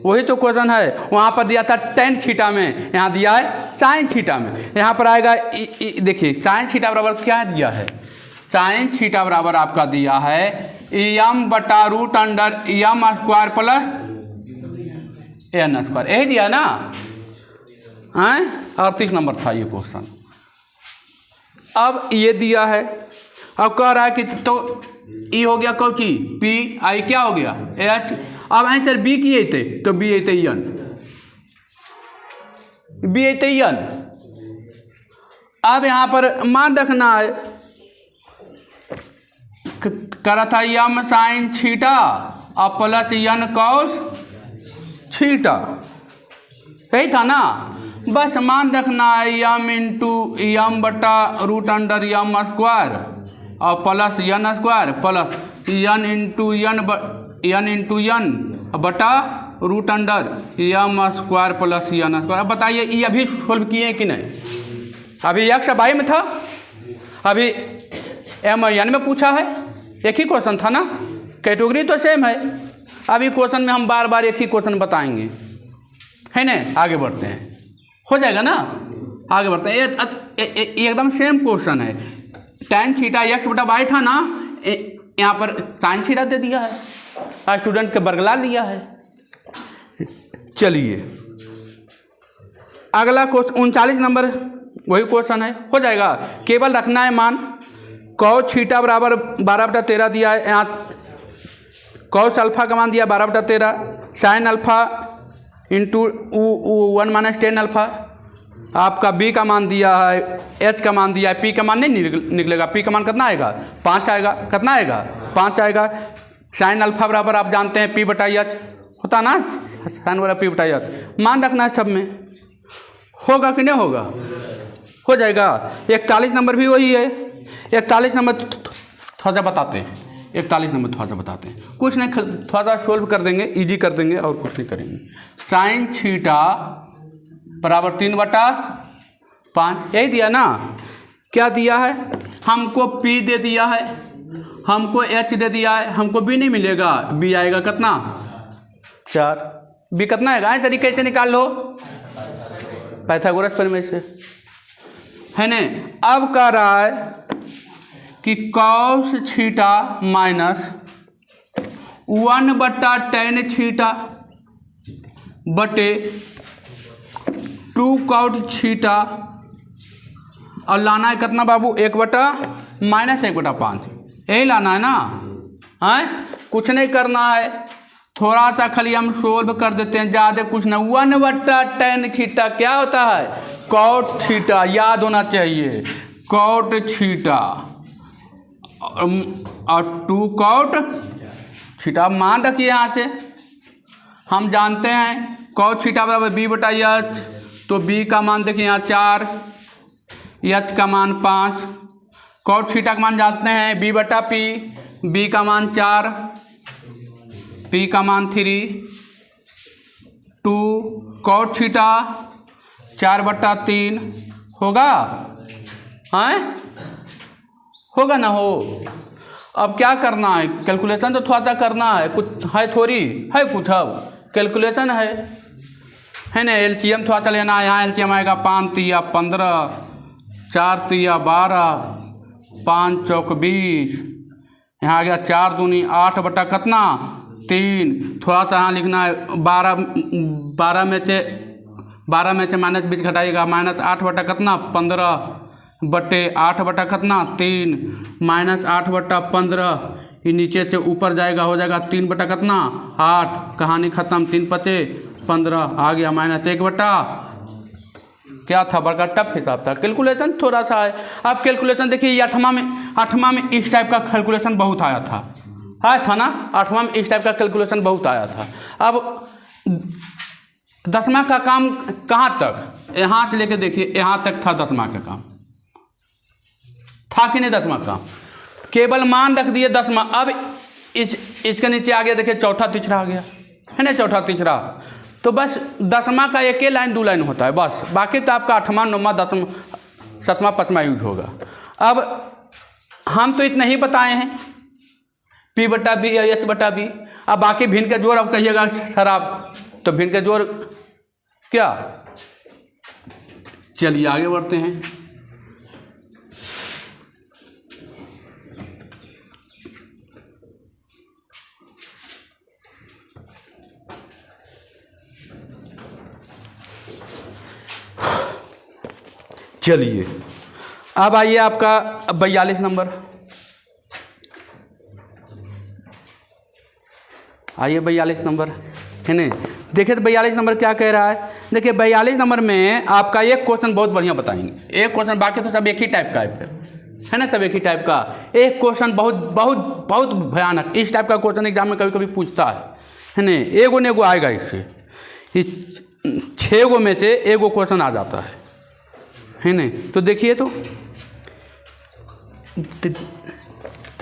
वही तो क्वेश्चन है। वहाँ पर दिया था tan थीटा में, यहाँ दिया है sin थीटा में। यहाँ पर आएगा देखिए sin थीटा बराबर क्या दिया है, sin थीटा बराबर आपका दिया है एम बटा root under M square plus N square, यही दिया ना, 38 नंबर था ये क्वेश्चन। अब ये दिया है, अब कह रहा है कि तो ई हो गया कौची पी, आई क्या हो गया एच, अब आंसर बी की अते तो बी अते एन, बी अते एन। अब यहाँ पर मान रखना है, करा था यम साइन थीटा और प्लस एन कॉस थीटा, यही था ना। बस मान रखना है यम इंटू यम बटा रूट अंडर यम स्क्वायर और plus N square plus N into N बटा root under M square plus N square. अब बताइए ये अभी सोल्व किए कि नहीं, अभी एक्स वाई में था, अभी एम एन में पूछा है, एक ही क्वेश्चन था ना, कैटेगरी तो सेम है। अभी क्वेश्चन में हम बार बार एक ही क्वेश्चन बताएंगे, है ना। आगे बढ़ते हैं, हो जाएगा ना, आगे बढ़ते हैं। एकदम सेम क्वेश्चन है, tan थीटा एक्स बटा वाई था ना, यहाँ पर sin थीटा दे दिया है, स्टूडेंट के बरगला लिया है। चलिए अगला क्वेश्चन 39 नंबर वही क्वेश्चन है, हो जाएगा। केवल रखना है मान cos थीटा बराबर 12/13 दिया है, यहाँ cos अल्फा का मान दिया 12/13, sin alpha into 1 minus tan alpha, आपका बी का मान दिया है, एच का मान दिया है, पी का मान नहीं निकलेगा, पी का मान कितना आएगा 5 आएगा, कितना आएगा 5 आएगा। साइन अल्फा बराबर आप जानते हैं पी बटा एच, होता ना, साइन वाला पी बटा एच, मान रखना है सब में। होगा कि नहीं होगा? हो जाएगा। 41 नंबर भी वही है। 41 नंबर थोड़ा सा बताते हैं, 41 नंबर थोड़ा सा बताते हैं, कुछ नहीं, थोड़ा सा सोल्व कर देंगे, इजी कर देंगे और कुछ नहीं करेंगे। साइन थीटा बराबर 3/5, यही दिया ना। क्या दिया है हमको? P दे दिया है, हमको H दे दिया है, हमको B नहीं मिलेगा, B आएगा कितना? 4। B कितना आएगा? इस तरीके से निकाल लो पाइथागोरस प्रमेय से, है ने। अब कह रहा है कि cos theta minus 1/tan theta बटे 2 cot थीटा, और लाना है कितना बाबू? 1/-1/5, यही लाना है ना। है कुछ नहीं करना है, थोड़ा सा खाली हम सोल्व कर देते हैं, ज़्यादा कुछ ना। 1/tan थीटा क्या होता है? cot थीटा, याद होना चाहिए, cot थीटा, और 2 cot थीटा मान रखिए। यहाँ से हम जानते हैं cot थीटा बराबर B/H, तो B का मान देखिए यहाँ 4, H का मान 5, cot थीटा का मान जानते हैं B/P, B का मान 4, P का मान 3, 2 cot थीटा 4/3 होगा, हैं? होगा ना हो। अब क्या करना है? कैलकुलेशन तो थोड़ा सा करना है, कुछ है थोड़ी है, कुछ अब कैलकुलेशन है ना। एलसीएम थोड़ा सा लेना है। यहाँ एलसीएम आएगा 5 तिया 15, 4 तिया 12, 5 चौक 20, यहाँ आ गया 4 दूनी 8 बटा कितना? 3। थोड़ा सा यहाँ लिखना है 12 में से माइनस 20 घटाइएगा, -8 बटा कितना? 15 बटे 8 बटा कितना? 3, -8/15, ये नीचे से ऊपर जाएगा, हो जाएगा 3 बटा कितना? 8, कहानी खत्म। 3 पचे 15 आ गया, -1 बटा क्या था? बड़का टफ हिसाब था, कैलकुलेशन थोड़ा सा है। अब कैलकुलेशन देखिए, 8वां में इस टाइप का कैलकुलेशन बहुत आया था ना। 8वां में इस टाइप का कैलकुलेशन बहुत आया था। अब 10वां का काम कहाँ तक? यहाँ से लेके देखिए, यहाँ तक था 10वां का काम, था कि नहीं? 10वां काम केवल मान रख दिए 10वां। अब इसके नीचे आ गया, देखिए चौथा तीसरा आ गया, है ना, चौथा तीसरा। तो बस 10वां का एक लाइन 2 लाइन होता है बस, बाकी तो आपका 8वां 9वां 10वां 7वां 5वां यूज होगा। अब हम तो इतना ही बताए हैं, P/B या H/B। अब बाकी भिन्न के जोड़ अब कहिएगा सर आप, तो भिन्न के जोड़ क्या? चलिए आगे बढ़ते हैं। चलिए अब आइए आपका 42 नंबर, आइए 42 नंबर, है ना। देखिए तो 42 नंबर क्या कह रहा है। देखिए 42 नंबर में आपका एक क्वेश्चन बहुत बढ़िया बताएंगे, एक क्वेश्चन, बाकी तो सब एक ही टाइप का है फिर, है ना, सब एक ही टाइप का। एक क्वेश्चन बहुत बहुत बहुत भयानक, इस टाइप का क्वेश्चन एग्जाम में कभी कभी पूछता है ना। एगो ने एगो आएगा, इससे 6 गो में से एगो क्वेश्चन आ जाता है ना। तो देखिए तो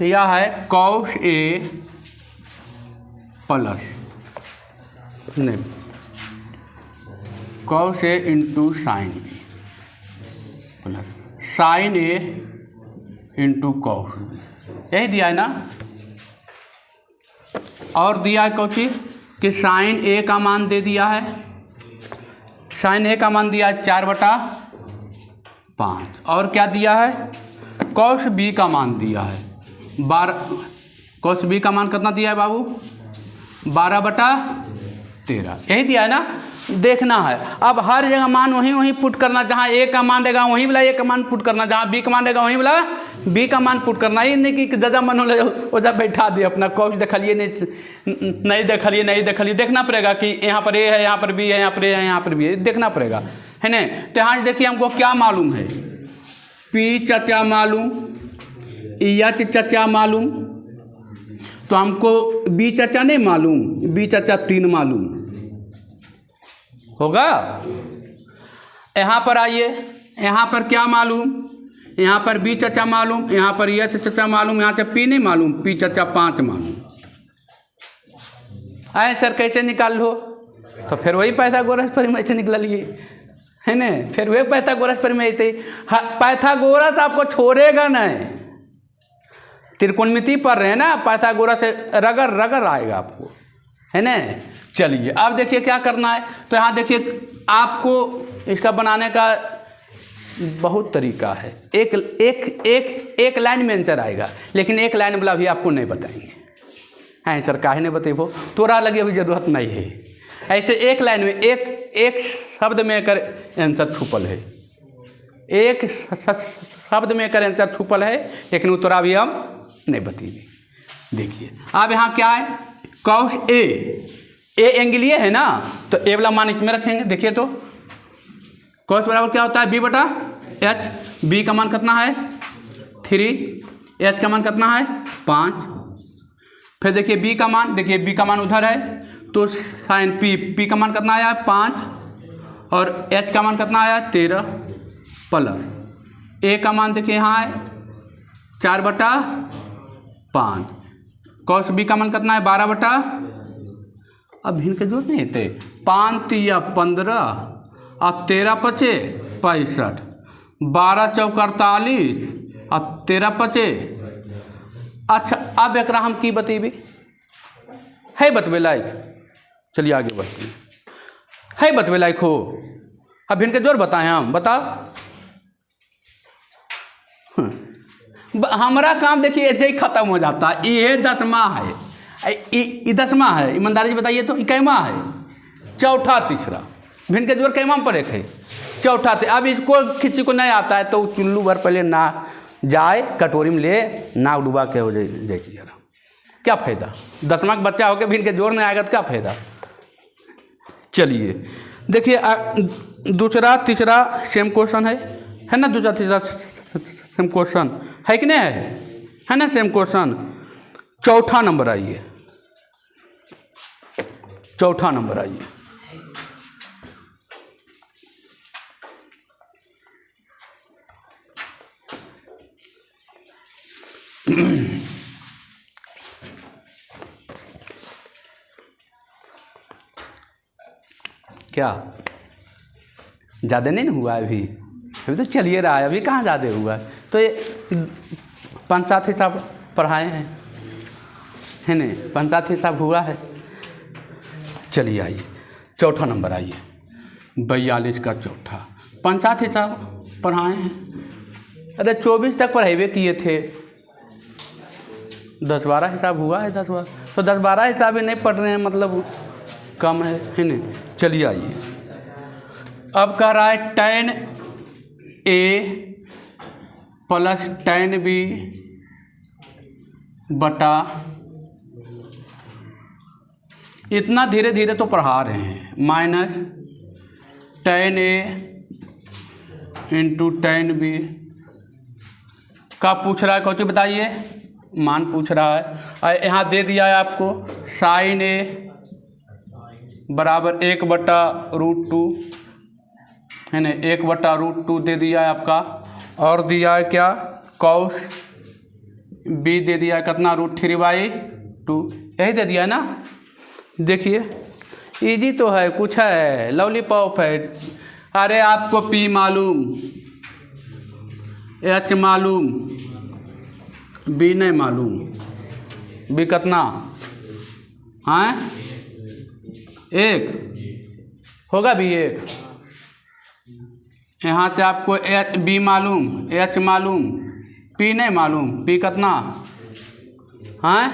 यह है cos A प्लस नहीं cos A into sine B plus sign A into cos B, यही दिया है ना। और दिया है कौची कि साइन A का मान दे दिया है, साइन A का मान दिया है 4/5, और क्या दिया है? cos B का मान दिया है 12। cos B का मान कितना दिया है बाबू? 12/13, यही दिया है ना। देखना है अब हर जगह मान वहीं पुट करना, जहाँ A का मान देगा वहीं वाला A का मान पुट करना, जहाँ B का मान देगा वहीं वाला B का मान पुट करना। ये नहीं कि दादा मन हो जा बैठा दे अपना, कौन देखलिए नहीं देखलिए, देखना पड़ेगा कि यहाँ पर A है, यहाँ पर B है, यहाँ पर A है, यहाँ पर B है, देखना पड़ेगा, है ना। तो यहाँ देखिए हमको क्या मालूम है? P चचा मालूम, H चचा मालूम, तो हमको बी चाचा नहीं मालूम, बी चाचा 3 मालूम होगा। यहाँ पर आइए, यहाँ पर क्या मालूम, यहाँ पर बी चाचा मालूम, यहाँ पर एच चाचा मालूम, यहाँ से पी नहीं मालूम, पी चाचा 5 मालूम। आए सर कैसे निकाल लो, तो फिर वही पाइथागोरस प्रमेय से निकल लिए है ना, फिर वही पाइथागोरस प्रमेय थे। पाइथागोरस आपको छोड़ेगा नहीं, त्रिकोणमिति पढ़ रहे हैं ना, पाइथागोरस रगड़ रगड़ आएगा आपको, है ना। चलिए अब देखिए क्या करना है। तो यहाँ देखिए आपको इसका बनाने का बहुत तरीका है। एक एक एक एक लाइन में आंसर आएगा, लेकिन एक लाइन वाला भी आपको नहीं बताएंगे। आंसर काहे नहीं बतेबो, तोरा लगे अभी जरूरत नहीं है। ऐसे एक लाइन में एक शब्द में कर आंसर छुपल है, एक शब्द में कर आंसर छुपल है, लेकिन वो तोरा भी हम नहीं बतेंगे। देखिए अब यहाँ क्या है, कॉस ए एंगलीय है ना, तो ए वाला मान इसमें रखेंगे। देखिए तो कॉस बराबर क्या होता है, बी बटा एच। बी का मान कितना है 3, एच का मान कितना है 5। फिर देखिए बी का मान, देखिए बी का मान उधर है, तो साइन पी का मान कितना आया 5, और एच का मान कितना आया 13, प्लस ए का मान देखिए यहाँ है 4/5। कॉस बी का मान कितना है 12 अब भिन्न के जरूरत नहीं थे, 5 या 15 और 13 पचे 65, 12 चौक 48 और 13 पचे। अच्छा अब एक हम की बतेबे है, बतबे लायक, चलिए आगे बढ़ते हैं। है बतबे लायक हो, अब भिन्न के जोर बताएं हम, बता। हमारा काम देखिए ऐसे ही खत्म हो जाता है। ये 10वां है, ये 10वां है, ईमानदारी से बताइए तो कैमा है, चौथा तीसरा। भिन्न के जोर कैमा पर एक है, चौथा। अब इसको किसी को नहीं आता है तो चुल्लू भर पहले ना जाए कटोरी में ले नाक डुबा के हो जाए, क्या फायदा। 10वां का बच्चा होकर भिन्न के जोर नहीं आएगा तो क्या फायदा। चलिए देखिए दूसरा तीसरा सेम क्वेश्चन है ना, दूसरा तीसरा सेम क्वेश्चन है कि नहीं है ना, सेम क्वेश्चन। चौथा नंबर आइए, चौथा नंबर आइए। क्या ज़्यादा नहीं हुआ है अभी तो चलिए रहा है, अभी कहाँ ज़्यादा हुआ है। तो ये पंचायत हिसाब पढ़ाए हैं, है ना, पंचायत हिसाब हुआ है। चलिए आइए चौथा नंबर आइए, 42 का चौथा। पंचायत हिसाब पढ़ाए हैं, अरे 24 तक पढ़ाए किए थे, 10-12 हिसाब हुआ है, 10-12 तो 10-12 हिसाब ही नहीं पढ़ रहे हैं, मतलब कम है ना। चलिए आइए अब कह रहा है tan A plus tan B बटा, इतना धीरे धीरे तो पढ़ा रहे हैं, minus tan A into tan B का पूछ रहा है। कौन सी बताइए, मान पूछ रहा है। यहाँ दे दिया है आपको sin A बराबर 1/√2 है ना, 1/√2 दे दिया है आपका, और दिया है क्या cos B दे दिया है कितना √3/2, यही दे दिया है ना। देखिए इजी तो है, कुछ है लॉलीपॉप है। अरे आपको P मालूम, H मालूम, B नहीं मालूम, B कितना हाँ 1 होगा, B 1। यहाँ से आपको B मालूम, H मालूम, P नहीं मालूम, P कितना हाँ,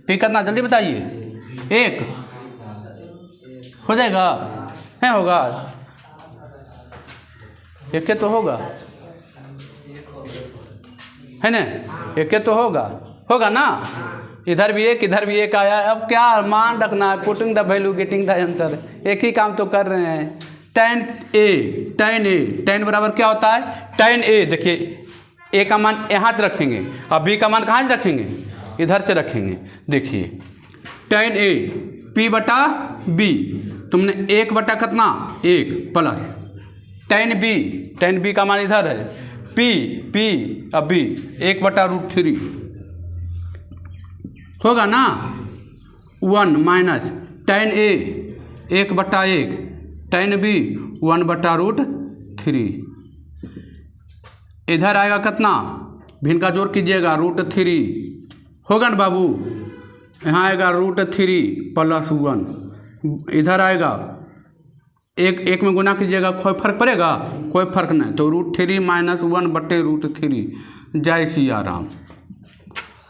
P कितना जल्दी बताइए, 1 हो जाएगा, है होगा, 1 तो होगा, है ना, 1 तो होगा ना। इधर भी 1 इधर भी 1 आया। अब क्या मान रखना है, putting the value getting the answer, एक ही काम तो कर रहे हैं। tan A tan बराबर क्या होता है, tan A देखिए A का मान यहाँ से रखेंगे और B का मान कहाँ से रखेंगे, इधर से रखेंगे। देखिए tan A P बटा B, तुमने 1 बटा कितना 1 प्लस tan B का मान इधर है P अब B 1 बटा √3 होगा ना, 1 माइनस tan A 1 बटा 1 tan B 1 बटा √3, इधर आएगा कितना, भिन्न का जोड़ कीजिएगा √3 होगा ना बाबू, यहाँ आएगा √3 प्लस 1, इधर आएगा एक में गुना कीजिएगा, कोई फर्क पड़ेगा, कोई फर्क नहीं, तो √3 माइनस 1 बटे √3, जय सिया राम,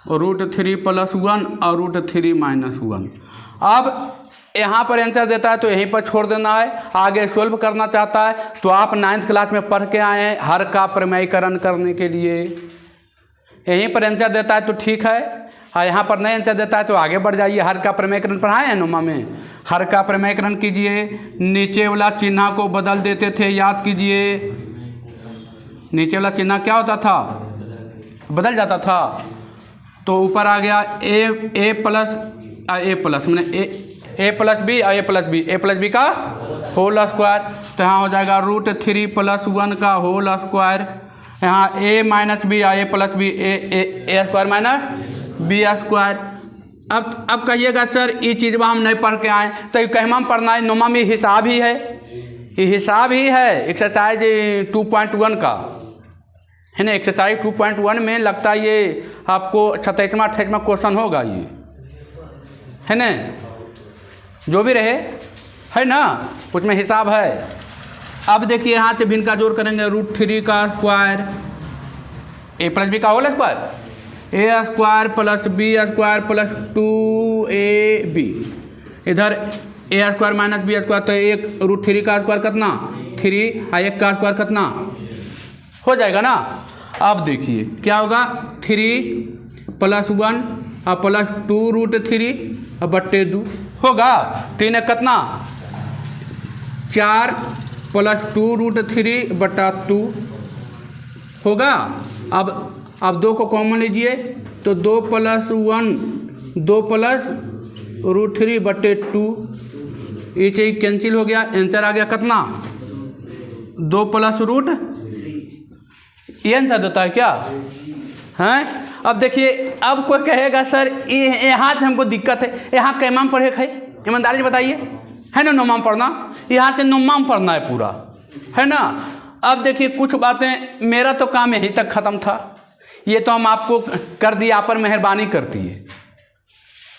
और √3 प्लस 1 और √3 माइनस 1। अब यहाँ पर आंसर देता है तो यहीं पर छोड़ देना है, आगे सोल्व करना चाहता है तो आप 9th क्लास में पढ़ के आए हैं हर का प्रमेयीकरण करने के लिए, यहीं पर आंसर देता है तो ठीक है, और यहाँ पर नहीं आंसर देता है तो आगे बढ़ जाइए। हर का प्रमेयीकरण पढ़ाए हैं नुमा में, हर का प्रमेयीकरण कीजिए, नीचे वाला चिन्ह को बदल देते थे, याद कीजिए, नीचे वाला चिन्ह क्या होता था, बदल जाता था, तो ऊपर आ गया ए प्लस मैंने ए प्लस बी और ए प्लस बी का होल स्क्वायर, तो यहाँ हो जाएगा √3 प्लस 1 का होल स्क्वायर, यहाँ ए माइनस बी और ए प्लस बी ए स्क्वायर माइनस बी स्क्वायर। अब कहिएगा सर ये चीज़ हम नहीं पढ़ के आए, तो कहमा में पढ़ना है, नुमा में हिसाब ही है, ये हिसाब ही है एक्सरसाइज 2.1 का है ना, एक्सरसाइज 2.1 में लगता है ये आपको 27वां क्वेश्चन होगा ये, है ना, जो भी रहे है ना, उसमें हिसाब है। अब देखिए यहाँ से भिन्न का जोड़ करेंगे, √3 का स्क्वायर ए प्लस बी का whole square, A square plus B square plus 2ab, इधर A square minus B square, तो एक √3 का स्क्वायर कितना 3 और 1 का स्क्वायर कितना हो जाएगा ना। अब देखिए क्या होगा, 3 प्लस 1 और प्लस 2√3 और बट्टे 2 होगा, 3 कितना 4 प्लस 2√3 बटा 2 होगा। अब 2 को कॉमन लीजिए तो 2 प्लस 1 2 प्लस √3 बटे 2, ये चीज कैंसिल हो गया, आंसर आ गया कितना 2 प्लस √ ये आंसर देता है क्या हैं। अब देखिए अब कोई कहेगा सर यहाँ से हमको दिक्कत है, यहाँ कैमा में पढ़े है, ईमानदारी से बताइए, है ना, नोमा में पढ़ना, यहाँ से नोमा में पढ़ना है पूरा, है ना। अब देखिए कुछ बातें मेरा तो काम यहीं तक ख़त्म था, ये तो हम आपको कर दिए, आप पर मेहरबानी करती है,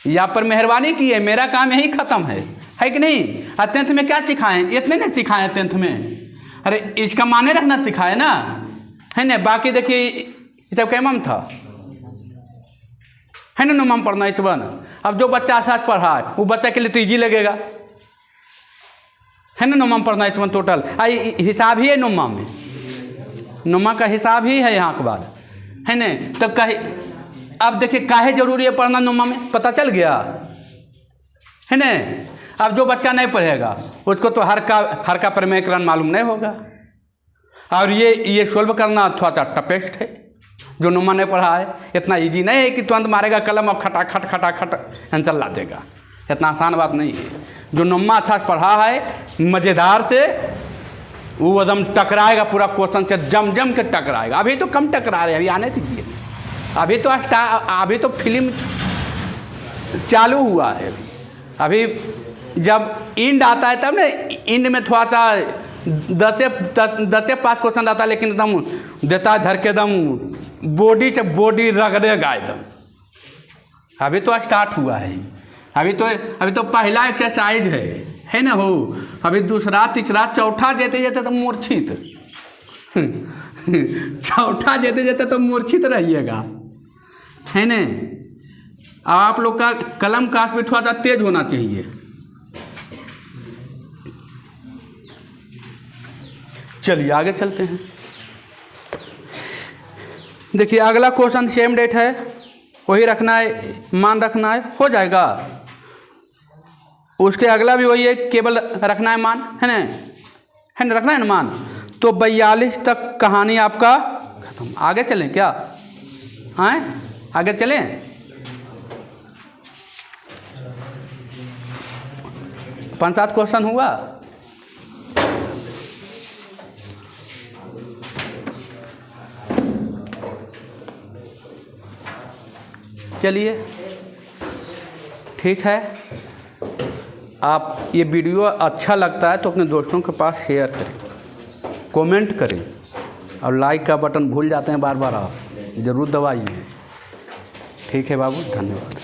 यहाँ पर मेहरबानी की है, मेरा काम यही ख़त्म है कि नहीं। 10th में क्या सिखाएं, इतने नहीं सिखाएं 10th में, अरे इसका माने रखना सिखाए ना, है ना। बाकी देखिए ये सब कैमा में था, है ना, नुमा में पढ़ना इस बार। अब जो बच्चा साथ पढ़ा है वो बच्चा के लिए तो ईजी लगेगा, है ना, नुमा में पढ़ना इस बार टोटल हिसाब ही है, नुमा का हिसाब ही है यहाँ के बाद, है ना। तो कहे अब देखिए काहे जरूरी है पढ़ना नुमा में, पता चल गया, है ना। अब जो बच्चा नहीं पढ़ेगा उसको तो हर का प्रमेयीकरण मालूम नहीं होगा, और ये सोल्व करना थोड़ा सा टफेस्ट है, जो नुमा ने पढ़ा है इतना इजी नहीं है कि तुरंत मारेगा कलम और खटाखट आंसर ला देगा, इतना आसान बात नहीं है। जो नुमा अच्छा पढ़ा है मज़ेदार से, वो एकदम टकराएगा पूरा क्वेश्चन से, जम के टकराएगा। अभी तो कम टकरा रहे, अभी आने दीजिए, अभी तो फिल्म चालू हुआ है, अभी जब इंड आता है तब ना, इंड में थोड़ा सा 10 से 5 क्वेश्चन आता है, लेकिन एकदम देता है धर के, एकदम बॉडी से बॉडी रगड़ेगा एकदम। अभी तो स्टार्ट हुआ है, अभी तो पहला एक्सरसाइज है ना हो, अभी दूसरा तीसरा चौथा देते तो मूर्छित चौथा देते तो मूर्छित रहिएगा, है ना। आप लोग का कलम काश भी थोड़ा सा तेज होना चाहिए। चलिए आगे चलते हैं। देखिए अगला क्वेश्चन सेम डेट है, वही रखना है, मान रखना है, हो जाएगा। उसके अगला भी वही है, केवल रखना है मान, है ना, रखना है ना मान। तो 42 तक कहानी आपका खत्म। आगे चलें क्या, हाँ आगे चलें, 5-7 क्वेश्चन हुआ। चलिए ठीक है, आप ये वीडियो अच्छा लगता है तो अपने दोस्तों के पास शेयर करें, कमेंट करें, और लाइक का बटन भूल जाते हैं बार बार, आप ज़रूर दबाइए। ठीक है बाबू, धन्यवाद।